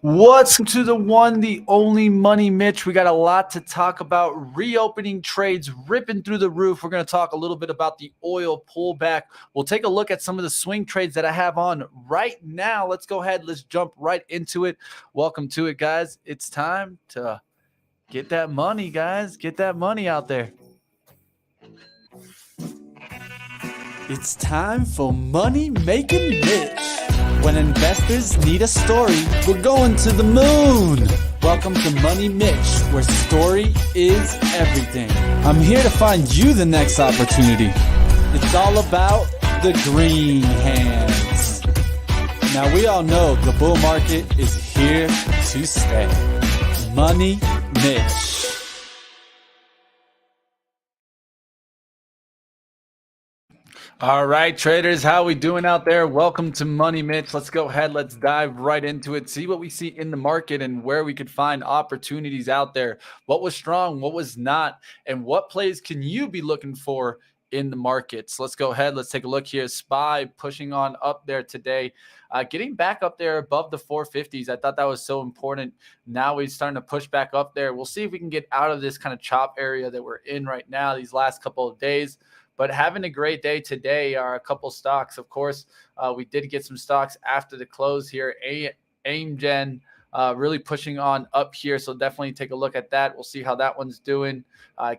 What's to the one, the only Money Mitch? We got a lot to talk about. Reopening trades ripping through the roof. We're going to talk a little bit about the oil pullback. We'll take a look at some of the swing trades that I have on right now. Let's go ahead. Let's jump right into it. Welcome to it, guys. It's time to get that money, guys. Get that money out there. It's time for Money Making Mitch. When investors need a story, we're going to the moon. Welcome to Money Mitch, where story is everything. I'm here to find you the next opportunity. It's all about the green hands. Now, we all know the bull market is here to stay. Money Mitch. All right, traders, how we doing out there? Welcome to Money Mitch. Let's go ahead. Let's dive right into it. See what we see in the market and where we could find opportunities out there. What was strong, what was not, and what plays can you be looking for in the markets? Let's go ahead. Let's take a look here. SPY pushing on up there today. Getting back up there above the 450s. I thought that was so important. Now we're starting to push back up there. We'll see if we can get out of this kind of chop area that we're in right now these last couple of days. But having a great day today are a couple stocks. Of course, we did get some stocks after the close here. AIMGen really pushing on up here. So definitely take a look at that. We'll see how that one's doing.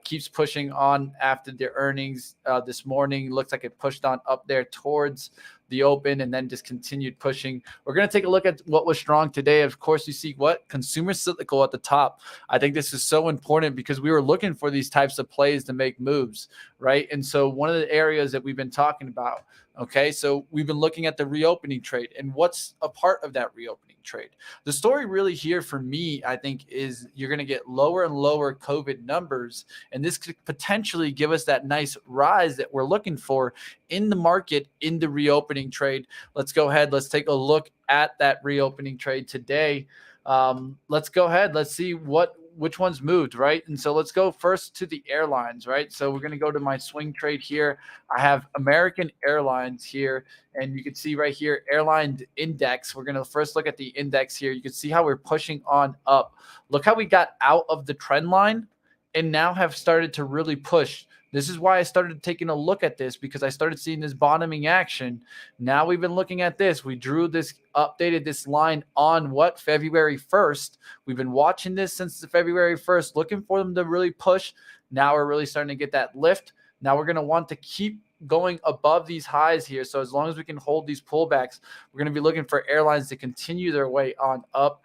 Keeps pushing on after the earnings this morning. Looks like it pushed on up there towards the open and then just continued pushing. We're going to take a look at what was strong today. Of course, you see what? Consumer cyclical at the top. I think this is so important because we were looking for these types of plays to make moves, right? And so one of the areas that we've been talking about, okay, so we've been looking at the reopening trade and what's a part of that reopening trade. The story really here for me, I think, is you're going to get lower and lower COVID numbers, and this could potentially give us that nice rise that we're looking for in the market in the reopening trade. Let's go ahead. Let's take a look at that reopening trade today. Let's go ahead. Let's see which ones moved, right? And so let's go first to the airlines, right? So we're going to go to my swing trade here. I have American Airlines here, and you can see right here, airline index. We're going to first look at the index here. You can see how we're pushing on up. Look how we got out of the trend line and now have started to really push. This is why I started taking a look at this, because I started seeing this bottoming action. Now we've been looking at this. We drew this, updated this line on what? February 1st. We've been watching this since the February 1st, looking for them to really push. Now we're really starting to get that lift. Now we're going to want to keep going above these highs here. So as long as we can hold these pullbacks, we're going to be looking for airlines to continue their way on up.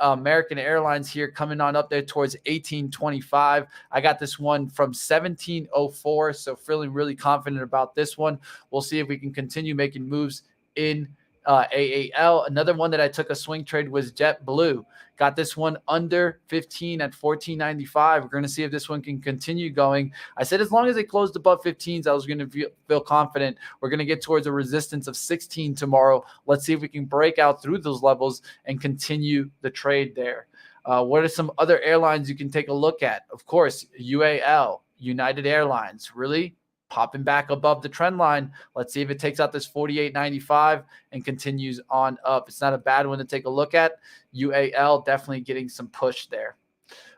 American Airlines here coming on up there towards 1825. I got this one from 1704, so feeling really confident about this one. We'll see if we can continue making moves in AAL. Another one that I took a swing trade was JetBLU. Got this one under 15 at 14.95. We're going to see if this one can continue going. I said as long as it closed above 15s, I was going to feel confident. We're going to get towards a resistance of 16 tomorrow. Let's see if we can break out through those levels and continue the trade there. What are some other airlines you can take a look at? Of course, UAL, United Airlines, really popping back above the trend line. Let's see if it takes out this 48.95 and continues on up. It's not a bad one to take a look at. UAL definitely getting some push there.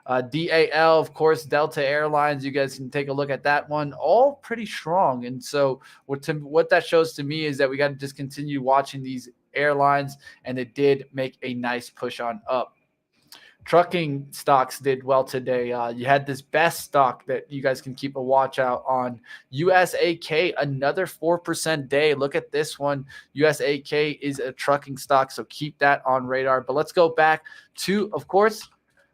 DAL, of course, Delta Airlines. You guys can take a look at that one. All pretty strong. And so what that shows to me is that we got to just continue watching these airlines, and it did make a nice push on up. Trucking stocks did well today. You had this best stock that you guys can keep a watch out on. USAK, another 4% day. Look at this one. USAK is a trucking stock, so keep that on radar. But let's go back to, of course,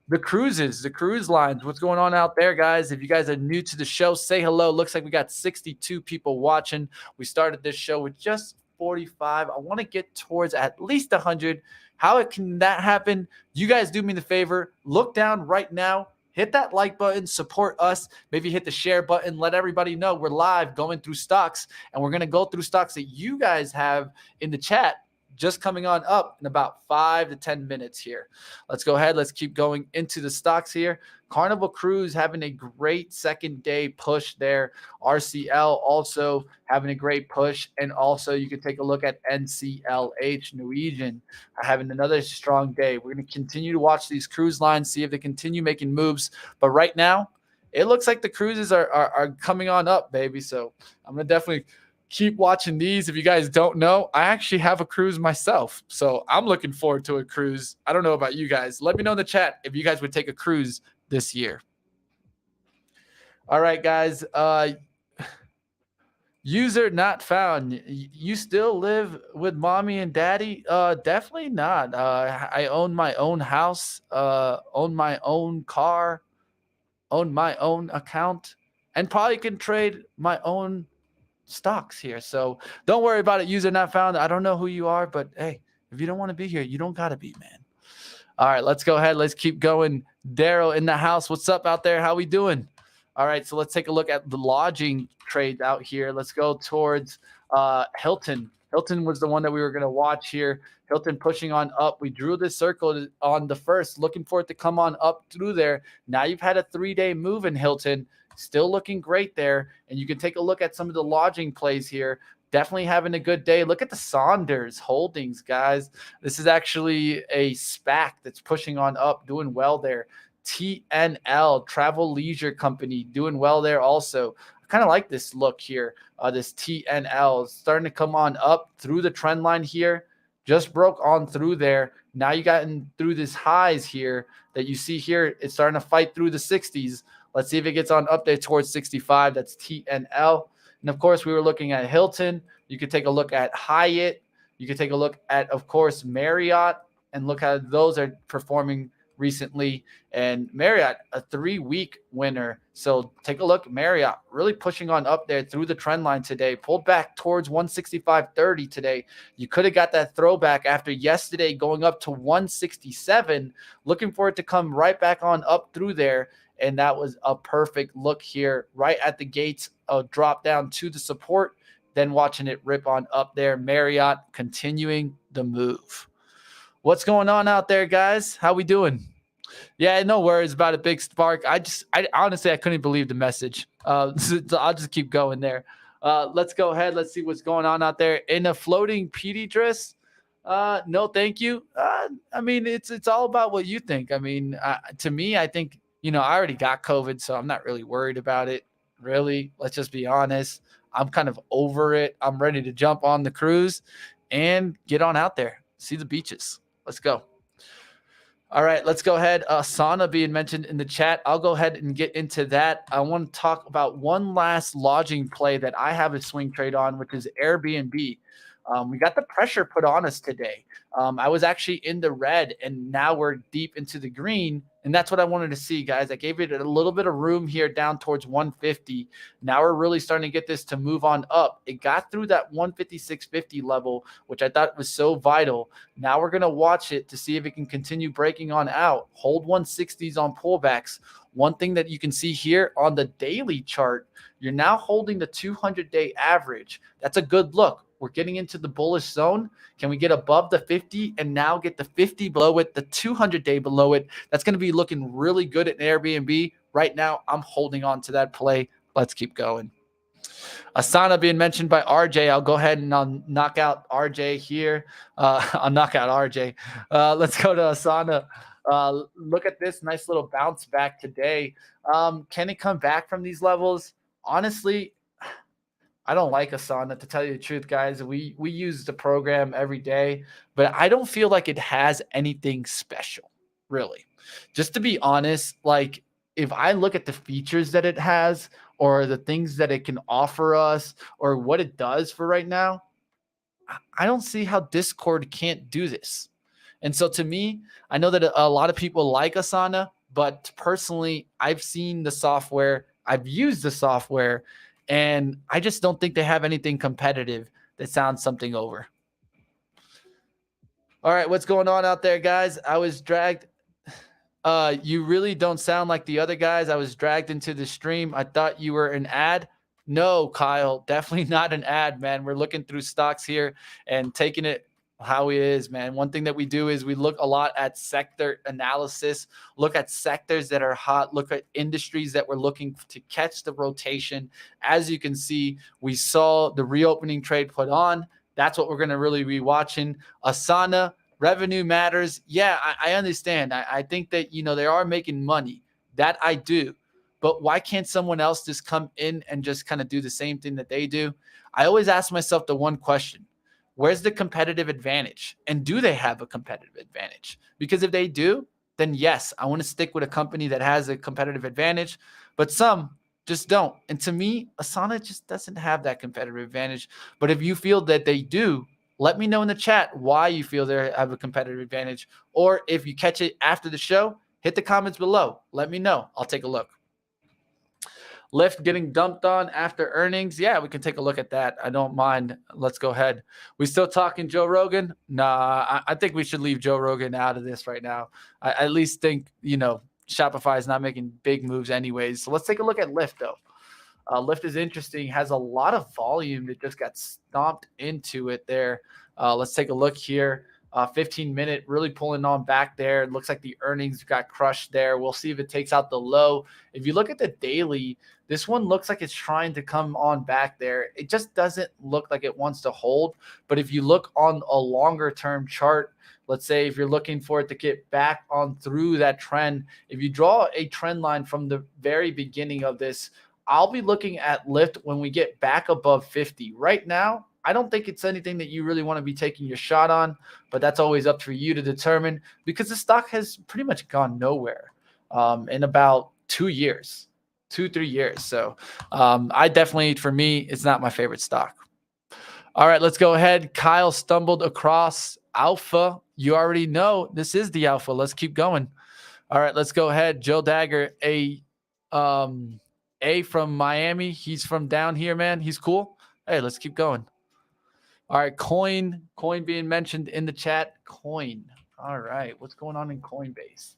the cruises, the cruise lines. What's going on out there, guys? If you guys are new to the show, say hello. Looks like we got 62 people watching. We started this show with just 45. I want to get towards at least 100. How can that happen? You guys do me the favor. Look down right now. Hit that like button. Support us. Maybe hit the share button. Let everybody know we're live going through stocks. And we're going to go through stocks that you guys have in the chat just coming on up in about 5 to 10 minutes here. Let's go ahead. Let's keep going into the stocks here. Carnival Cruise having a great second day push there. RCL also having a great push. And also you can take a look at NCLH, Norwegian, having another strong day. We're going to continue to watch these cruise lines, see if they continue making moves. But right now, it looks like the cruises are coming on up, baby. So I'm going to definitely keep watching these. If you guys don't know, I actually have a cruise myself. So I'm looking forward to a cruise. I don't know about you guys. Let me know in the chat if you guys would take a cruise this year. All right, guys. User not found. You still live with mommy and daddy? Definitely not. I own my own house, own my own car, own my own account, and probably can trade my own stocks here. So don't worry about it. User not found. I don't know who you are, but hey, if you don't want to be here, you don't got to be, man. All right, let's go ahead. Let's keep going. Daryl in the house. What's up out there? How we doing? All right, so let's take a look at the lodging trades out here. Let's go towards Hilton. Hilton was the one that we were going to watch here. Hilton pushing on up. We drew this circle on the first, looking for it to come on up through there. Now you've had a 3-day move in Hilton. Still looking great there. And you can take a look at some of the lodging plays here. Definitely having a good day. Look at the Saunders Holdings, guys. This is actually a SPAC that's pushing on up, doing well there. TNL, Travel Leisure Company, doing well there also. I kind of like this look here. This TNL is starting to come on up through the trend line here. Just broke on through there. Now you gotten through these highs here that you see here. It's starting to fight through the 60s. Let's see if it gets on up there towards 65. That's TNL. And, of course, we were looking at Hilton. You could take a look at Hyatt. You could take a look at, of course, Marriott, and look how those are performing recently. And Marriott, a 3-week winner. So take a look. Marriott really pushing on up there through the trend line today. Pulled back towards 165.30 today. You could have got that throwback after yesterday going up to 167. Looking for it to come right back on up through there. And that was a perfect look here right at the gates. A drop down to the support, then watching it rip on up there. Marriott continuing the move. What's going on out there, guys? How we doing? Yeah, no worries about a big spark. I honestly, I couldn't believe the message. So I'll just keep going there. Let's go ahead. Let's see what's going on out there. In a floating PD dress? No, thank you. I mean, it's all about what you think. I mean, to me, I think, I already got COVID, so I'm not really worried about it. Really, let's just be honest. I'm kind of over it. I'm ready to jump on the cruise and get on out there. See the beaches. Let's go. All right, let's go ahead. Sauna being mentioned in the chat. I'll go ahead and get into that. I want to talk about one last lodging play that I have a swing trade on, which is Airbnb. We got the pressure put on us today. I was actually in the red, and now we're deep into the green. And that's what I wanted to see, guys. I gave it a little bit of room here down towards 150. Now we're really starting to get this to move on up. It got through that 156.50 level, which I thought was so vital. Now we're going to watch it to see if it can continue breaking on out. Hold 160s on pullbacks. One thing that you can see here on the daily chart, you're now holding the 200-day average. That's a good look. We're getting into the bullish zone. Can we get above the 50 and now get the 50 below it, the 200-day below it? That's going to be looking really good at Airbnb. Right now, I'm holding on to that play. Let's keep going. Asana being mentioned by RJ. I'll go ahead and I'll knock out RJ here. I'll knock out RJ. Let's go to Asana. Look at this nice little bounce back today. Can it come back from these levels? Honestly, I don't like Asana, to tell you the truth, guys. We use the program every day, but I don't feel like it has anything special, really. Just to be honest, like if I look at the features that it has or the things that it can offer us or what it does for right now, I don't see how Discord can't do this. And so to me, I know that a lot of people like Asana, but personally, I've seen the software, I've used the software, and I just don't think they have anything competitive that sounds something over. All right, what's going on out there, guys? I was dragged. You really don't sound like the other guys. I was dragged into the stream. I thought you were an ad. No, Kyle, definitely not an ad, man. We're looking through stocks here and taking it. How it is, man. One thing that we do is we look a lot at sector analysis, look at sectors that are hot, look at industries that we're looking to catch the rotation. As you can see, we saw the reopening trade put on. That's what we're going to really be watching. Asana, revenue matters. Yeah, I understand. I think that, they are making money. That I do. But why can't someone else just come in and just kind of do the same thing that they do? I always ask myself the one question: where's the competitive advantage? And do they have a competitive advantage? Because if they do, then yes, I want to stick with a company that has a competitive advantage, but some just don't. And to me, Asana just doesn't have that competitive advantage. But if you feel that they do, let me know in the chat why you feel they have a competitive advantage. Or if you catch it after the show, hit the comments below. Let me know. I'll take a look. Lyft getting dumped on after earnings. Yeah, we can take a look at that. I don't mind. Let's go ahead. We still talking Joe Rogan? Nah, I think we should leave Joe Rogan out of this right now. I at least think, Shopify is not making big moves anyways. So let's take a look at Lyft, though. Lyft is interesting, has a lot of volume that just got stomped into it there. Let's take a look here. 15-minute really pulling on back there. It looks like the earnings got crushed there. We'll see if it takes out the low. If you look at the daily, this one looks like it's trying to come on back there. It just doesn't look like it wants to hold. But if you look on a longer term chart, let's say if you're looking for it to get back on through that trend, if you draw a trend line from the very beginning of this, I'll be looking at Lyft when we get back above 50. Right now, I don't think it's anything that you really want to be taking your shot on, but that's always up for you to determine, because the stock has pretty much gone nowhere in about 2 years, 3 years. So I definitely, for me, it's not my favorite stock. All right, let's go ahead. Kyle stumbled across Alpha. You already know this is the Alpha. Let's keep going. All right, let's go ahead. Joe Dagger, A from Miami. He's from down here, man. He's cool. Hey, let's keep going. All right, Coin being mentioned in the chat. Coin. All right, what's going on in Coinbase?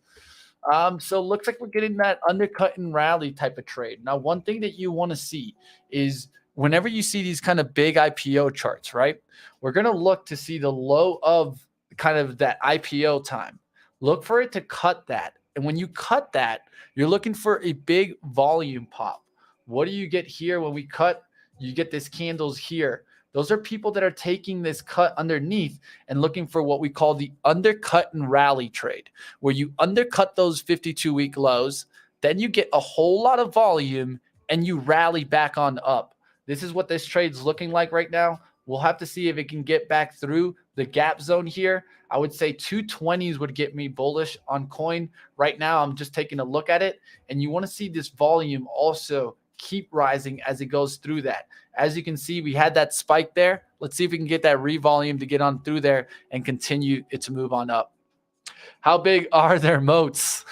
So it looks like we're getting that undercut and rally type of trade. Now, one thing that you want to see is whenever you see these kind of big IPO charts, right? We're going to look to see the low of kind of that IPO time. Look for it to cut that. And when you cut that, you're looking for a big volume pop. What do you get here when we cut? You get this candles here. Those are people that are taking this cut underneath and looking for what we call the undercut and rally trade, where you undercut those 52-week lows, then you get a whole lot of volume and you rally back on up. This is what this trade's looking like right now. We'll have to see if it can get back through the gap zone here. I would say 220s would get me bullish on coin. Right now, I'm just taking a look at it, and you want to see this volume also keep rising as it goes through that. As you can see, we had that spike there. Let's see if we can get that revolume to get on through there and continue it to move on up. How big are their moats?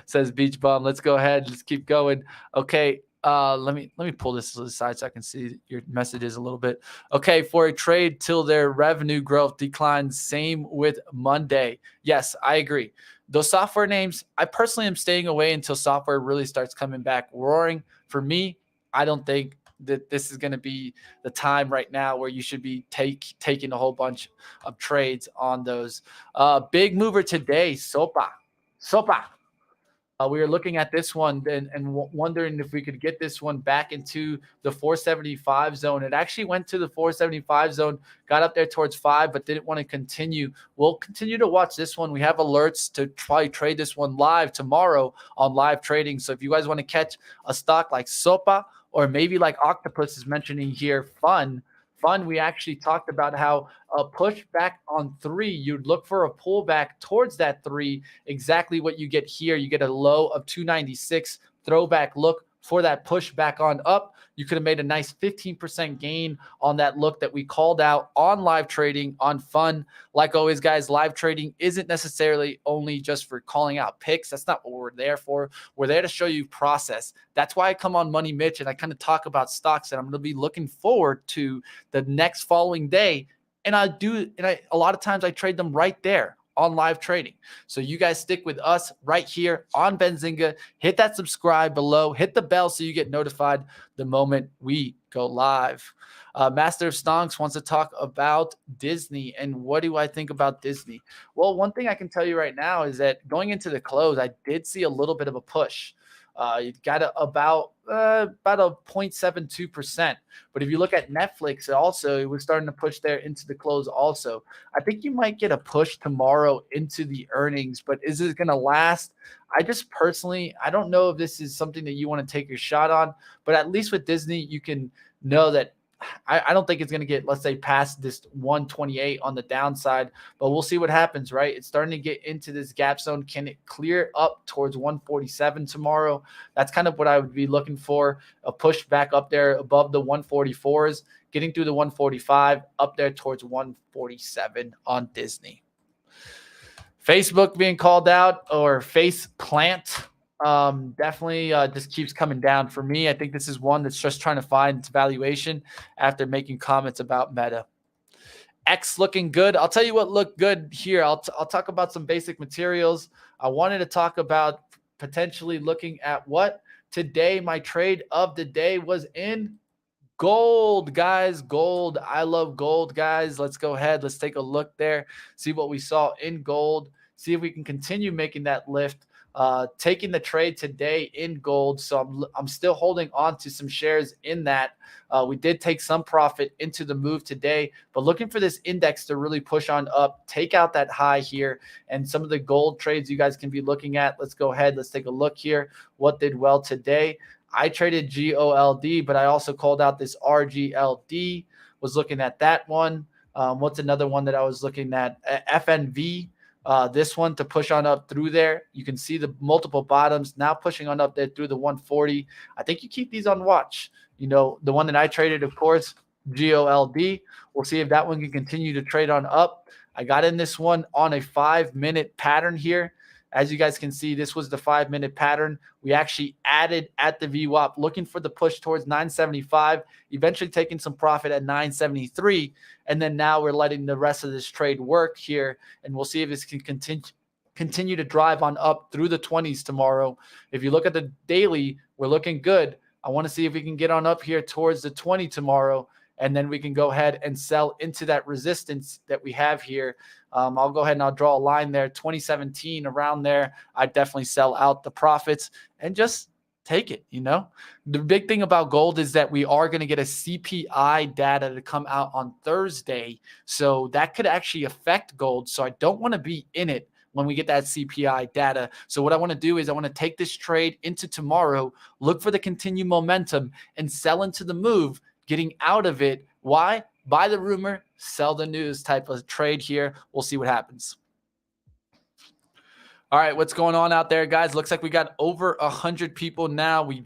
Says Beach Bum. Let's go ahead. Let's keep going. Okay. Let me pull this to the side so I can see your messages a little bit. Okay, for a trade till their revenue growth declines. Same with Monday. Yes, I agree. Those software names, I personally am staying away until software really starts coming back roaring. For me, I don't think that this is going to be the time right now where you should be taking a whole bunch of trades on those. Big mover today, Sopa. We were looking at this one and wondering if we could get this one back into the 475 zone. It actually went to the 475 zone, got up there towards 5, but didn't want to continue. We'll continue to watch this one. We have alerts to try trade this one live tomorrow on live trading. So if you guys want to catch a stock like Sopa, or maybe like Octopus is mentioning here, Fun, we actually talked about how a push back on 3, you'd look for a pullback towards that 3. Exactly what you get here. You get a low of 296, throwback look for that push back on up. You could have made a nice 15% gain on that look that we called out on live trading on Fun. Like always, guys, live trading isn't necessarily only just for calling out picks. That's not what we're there for. We're there to show you process. That's why I come on Money Mitch and I kind of talk about stocks that I'm going to be looking forward to the next following day. And a lot of times I trade them right there on live trading. So you guys stick with us right here on Benzinga. Hit that subscribe below, hit the bell so you get notified the moment we go live. Master of Stonks wants to talk about Disney and what do I think about Disney? Well, one thing I can tell you right now is that going into the close, I did see a little bit of a push. You got about a 0.72%. But if you look at Netflix, it was starting to push there into the close also. I think you might get a push tomorrow into the earnings, but is it going to last? I just personally, I don't know if this is something that you want to take your shot on, but at least with Disney, you can know that I don't think it's going to get, let's say, past this 128 on the downside, but we'll see what happens, right? It's starting to get into this gap zone. Can it clear up towards 147 tomorrow? That's kind of what I would be looking for, a push back up there above the 144s, getting through the 145, up there towards 147 on Disney. Facebook being called out, or face plant. Definitely just keeps coming down for me. I think this is one that's just trying to find its valuation after making comments about Meta. X looking good. I'll tell you what looked good here. I'll talk about some basic materials. I wanted to talk about potentially looking at what today my trade of the day was in gold, guys. Gold. I love gold, guys. Let's go ahead. Let's take a look there. See what we saw in gold. See if we can continue making that lift. Taking the trade today in gold. So I'm still holding on to some shares in that. We did take some profit into the move today, but looking for this index to really push on up, take out that high here, and some of the gold trades you guys can be looking at. Let's go ahead. Let's take a look here. What did well today? I traded GOLD, but I also called out this RGLD, was looking at that one. What's another one that I was looking at? FNV, this one to push on up through there. You can see the multiple bottoms now pushing on up there through the 140. I think you keep these on watch. You know, the one that I traded, of course, GOLD. We'll see if that one can continue to trade on up. I got in this one on a 5-minute pattern here. As you guys can see, this was the 5-minute pattern. We actually added at the VWAP, looking for the push towards 975, eventually taking some profit at 973. And then now we're letting the rest of this trade work here. And we'll see if this can continue to drive on up through the 20s tomorrow. If you look at the daily, we're looking good. I want to see if we can get on up here towards the 20 tomorrow. And then we can go ahead and sell into that resistance that we have here. I'll go ahead and I'll draw a line there, 2017, around there. I definitely sell out the profits and just take it, you know. The big thing about gold is that we are going to get a CPI data to come out on Thursday. So that could actually affect gold. So I don't want to be in it when we get that CPI data. So what I want to do is I want to take this trade into tomorrow, look for the continued momentum, and sell into the move, getting out of it. Why? Buy the rumor, sell the news type of trade here. We'll see what happens. All right, what's going on out there, guys? Looks like we got over 100 people now. We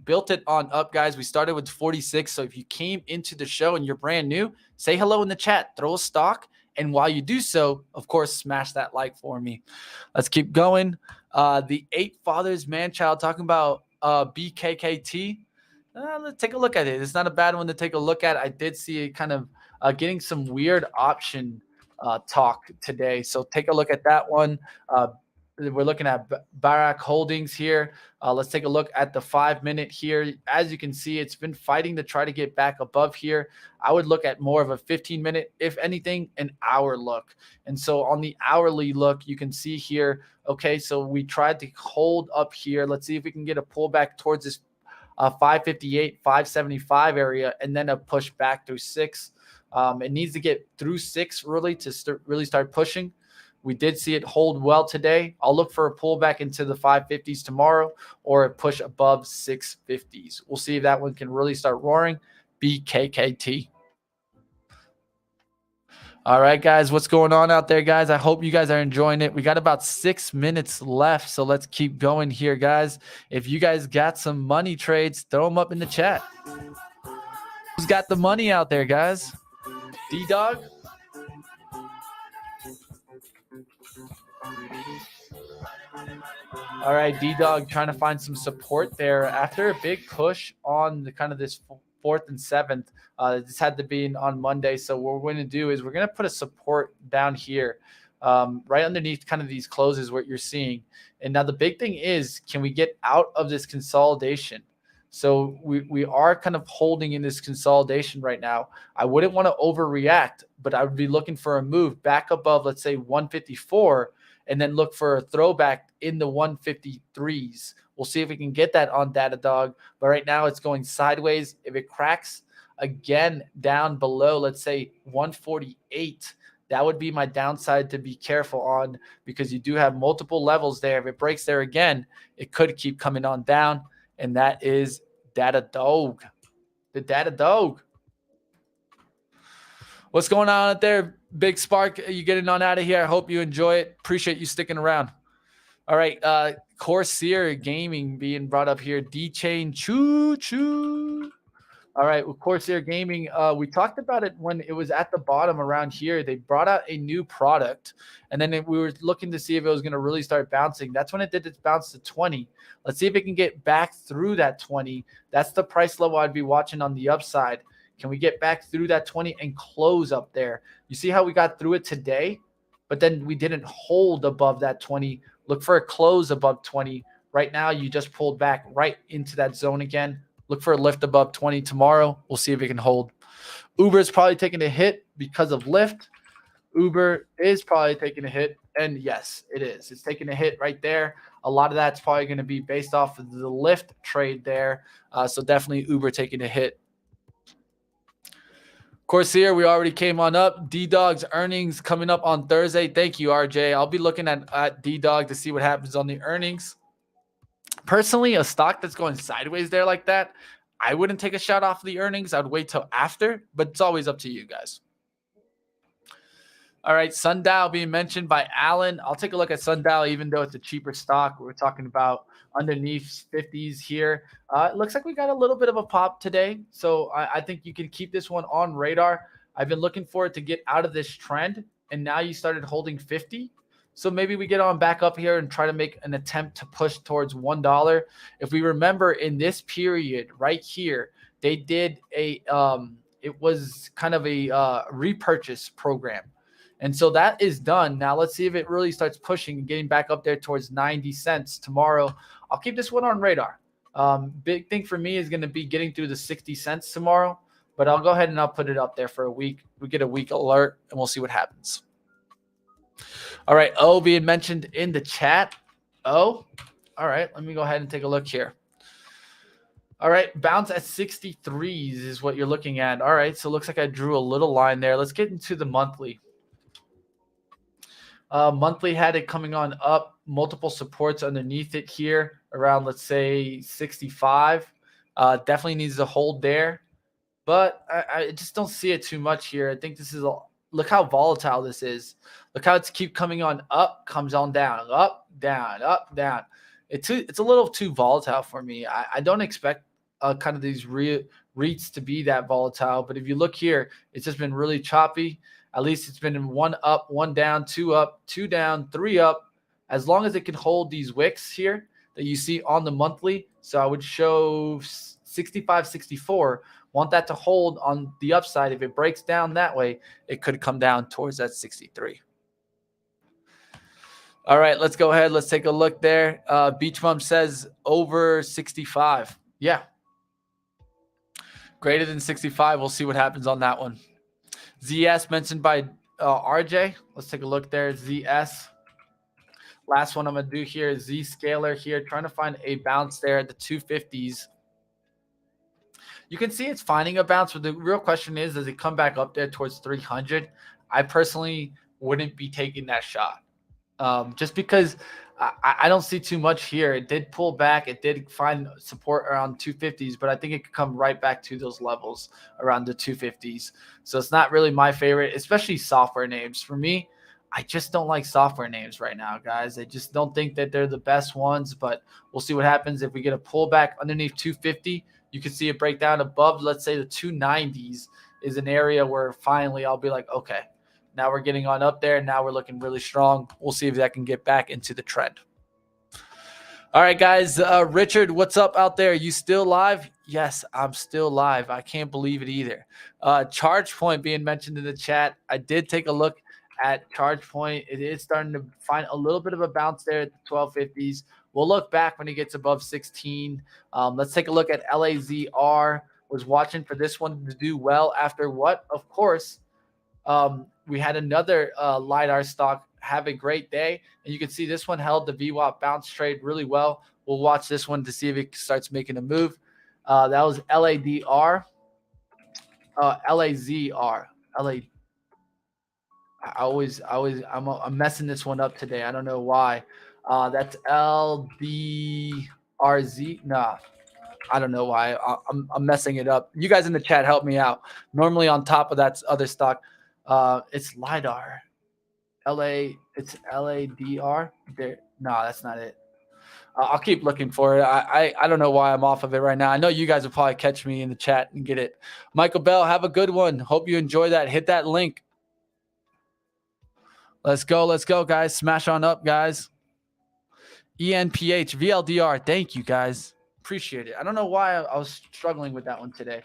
built it on up, guys. We started with 46. So if you came into the show and you're brand new, say hello in the chat, throw a stock. And while you do so, of course, smash that like for me. Let's keep going. The Eight Fathers Man-Child talking about BKKT. Let's take a look at it. It's not a bad one to take a look at. I did see it kind of getting some weird option talk today. So take a look at that one. We're looking at Bakkt Holdings here. Let's take a look at the 5-minute here. As you can see, it's been fighting to try to get back above here. I would look at more of a 15-minute, if anything, an hour look. And so on the hourly look, you can see here, okay, so we tried to hold up here. Let's see if we can get a pullback towards this 558, 575 area, and then a push back through 6. It needs to get through 6 really to really start pushing. We did see it hold well today. I'll look for a pullback into the 550s tomorrow or a push above 650s. We'll see if that one can really start roaring. BKKT. All right, guys, what's going on out there, guys? I hope you guys are enjoying it. We got about 6 minutes left, so let's keep going here, guys. If you guys got some money trades, throw them up in the chat. Who's got the money out there, guys? D-Dog? All right, D-Dog trying to find some support there after a big push on the kind of this 4th and 7th. This had to be on Monday. So what we're going to do is we're going to put a support down here. right underneath kind of these closes, what you're seeing. And now the big thing is, can we get out of this consolidation? So we are kind of holding in this consolidation right now. I wouldn't want to overreact, but I would be looking for a move back above, let's say 154, and then look for a throwback in the 153s. We'll see if we can get that on Datadog. But right now it's going sideways. If it cracks again down below, let's say 148, that would be my downside to be careful on, because you do have multiple levels there. If it breaks there again, it could keep coming on down. And that is Datadog. The Datadog. What's going on out there, Big Spark? You getting on out of here? I hope you enjoy it. Appreciate you sticking around. All right. Corsair Gaming being brought up here. D-Chain choo-choo. All right, with Corsair Gaming, we talked about it when it was at the bottom around here. They brought out a new product, and then we were looking to see if it was going to really start bouncing. That's when it did its bounce to 20. Let's see if it can get back through that 20. That's the price level I'd be watching on the upside. Can we get back through that 20 and close up there? You see how we got through it today, but then we didn't hold above that 20. Look for a close above 20. Right now, you just pulled back right into that zone again. Look for a lift above 20 tomorrow. We'll see if it can hold. Uber is probably taking a hit because of lift. Uber is probably taking a hit. And yes, it is. It's taking a hit right there. A lot of that's probably going to be based off of the lift trade there. So definitely Uber taking a hit. Corsair, we already came on up. D-Dog's earnings coming up on Thursday. Thank you, RJ. I'll be looking at D-Dog to see what happens on the earnings. Personally, a stock that's going sideways there like that, I wouldn't take a shot off the earnings. I'd wait till after, but it's always up to you guys. All right, Sundial being mentioned by Alan. I'll take a look at Sundial, even though it's a cheaper stock. We're talking about underneath 50s here. It looks like we got a little bit of a pop today, so I think you can keep this one on radar. I've been looking for it to get out of this trend, and now you started holding 50. So maybe we get on back up here and try to make an attempt to push towards $1. If we remember in this period right here, they did it was kind of a repurchase program. And so that is done. Now let's see if it really starts pushing and getting back up there towards 90 cents tomorrow. I'll keep this one on radar. Big thing for me is going to be getting through the 60 cents tomorrow, but I'll go ahead and I'll put it up there for a week. We get a week alert and we'll see what happens. All right, O being mentioned in the chat. O, all right, let me go ahead and take a look here. All right, bounce at 63s is what you're looking at. All right, so it looks like I drew a little line there. Let's get into the monthly. Monthly had it coming on up, multiple supports underneath it here around, let's say, 65. Definitely needs to hold there, but I just don't see it too much here. I think this is look how volatile this is. Look how it's keep coming on up, comes on down, up, down, up, down. It's a little too volatile for me. I don't expect kind of these REITs to be that volatile. But if you look here, it's just been really choppy. At least it's been in one up, one down, two down, three up. As long as it can hold these wicks here that you see on the monthly. So I would show 65, 64. Want that to hold on the upside. If it breaks down that way, it could come down towards that 63. All right, let's go ahead. Let's take a look there. Beach Mom says over 65. Yeah. Greater than 65. We'll see what happens on that one. ZS mentioned by RJ. Let's take a look there. ZS. Last one I'm going to do here is Zscaler here. Trying to find a bounce there at the 250s. You can see it's finding a bounce, but the real question is, does it come back up there towards 300? I personally wouldn't be taking that shot. Just because I don't see too much here. It did pull back. It did find support around 250s, but I think it could come right back to those levels around the 250s. So it's not really my favorite, especially software names. For me, I just don't like software names right now, guys. I just don't think that they're the best ones, but we'll see what happens. If we get a pullback underneath 250, you can see it break down above, let's say the 290s is an area where finally I'll be like, okay, now we're getting on up there. Now we're looking really strong. We'll see if that can get back into the trend. All right, guys. Richard, what's up out there? You still live? Yes, I'm still live. I can't believe it either. Charge Point being mentioned in the chat. I did take a look at charge point. It is starting to find a little bit of a bounce there at the 1250s. We'll look back when it gets above 16. Let's take a look at LAZR. Was watching for this one to do well after what? Of course, we had another Lidar stock have a great day. And you can see this one held the VWAP bounce trade really well. We'll watch this one to see if it starts making a move. That was LADR. LAZR. I'm messing this one up today. I don't know why. That's LDRZ. Nah, I don't know why. I'm messing it up. You guys in the chat help me out. Normally on top of that other stock, it's Lidar. It's LADR. There. No, that's not it. I'll keep looking for it. I don't know why I'm off of it right now. I know you guys will probably catch me in the chat and get it. Michael Bell, have a good one. Hope you enjoy that. Hit that link. Let's go, guys. Smash on up, guys. ENPH, VLDR. Thank you, guys. Appreciate it. I don't know why I was struggling with that one today.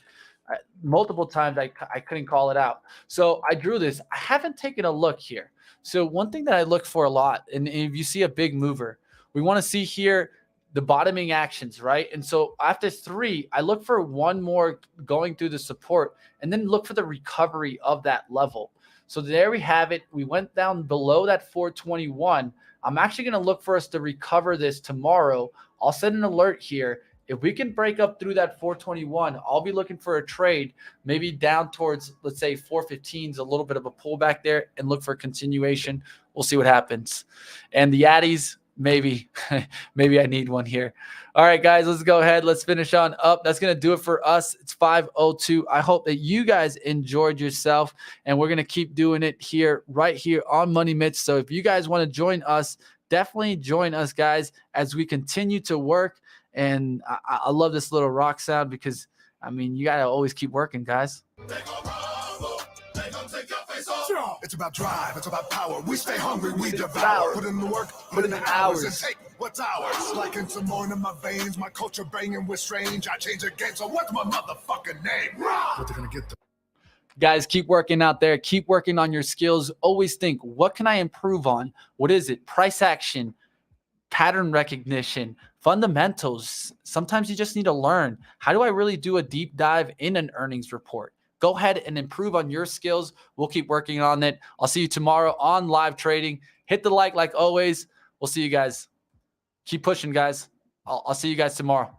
Multiple times I couldn't call it out. So I drew this. I haven't taken a look here. So one thing that I look for a lot, and if you see a big mover, we want to see here the bottoming actions, right? And so after 3, I look for one more going through the support and then look for the recovery of that level. So there we have it. We went down below that 421. I'm actually going to look for us to recover this tomorrow. I'll set an alert here. If we can break up through that 421, I'll be looking for a trade, maybe down towards, let's say 415s, a little bit of a pullback there, and look for continuation. We'll see what happens. And the Addies, maybe I need one here. All right, guys, let's go ahead. Let's finish on up. That's going to do it for us. It's 5:02. I hope that you guys enjoyed yourself, and we're going to keep doing it here, right here on Money Mitch. So if you guys want to join us, definitely join us, guys, as we continue to work. And I love this little rock sound because, I mean, you got to always keep working, guys. It's about drive, it's about power. We stay hungry, we devour. Put in the work, put in the hours, and take what's ours. Like in some more in my veins, my culture banging with strange. I change the game, so what's my motherfucking name? What they're gonna get. Guys, keep working out there. Keep working on your skills. Always think, what can I improve on? What is it? Price action, pattern recognition, fundamentals. Sometimes you just need to learn. How do I really do a deep dive in an earnings report? Go ahead and improve on your skills. We'll keep working on it. I'll see you tomorrow on live trading. Hit the like always. We'll see you guys. Keep pushing, guys. I'll see you guys tomorrow.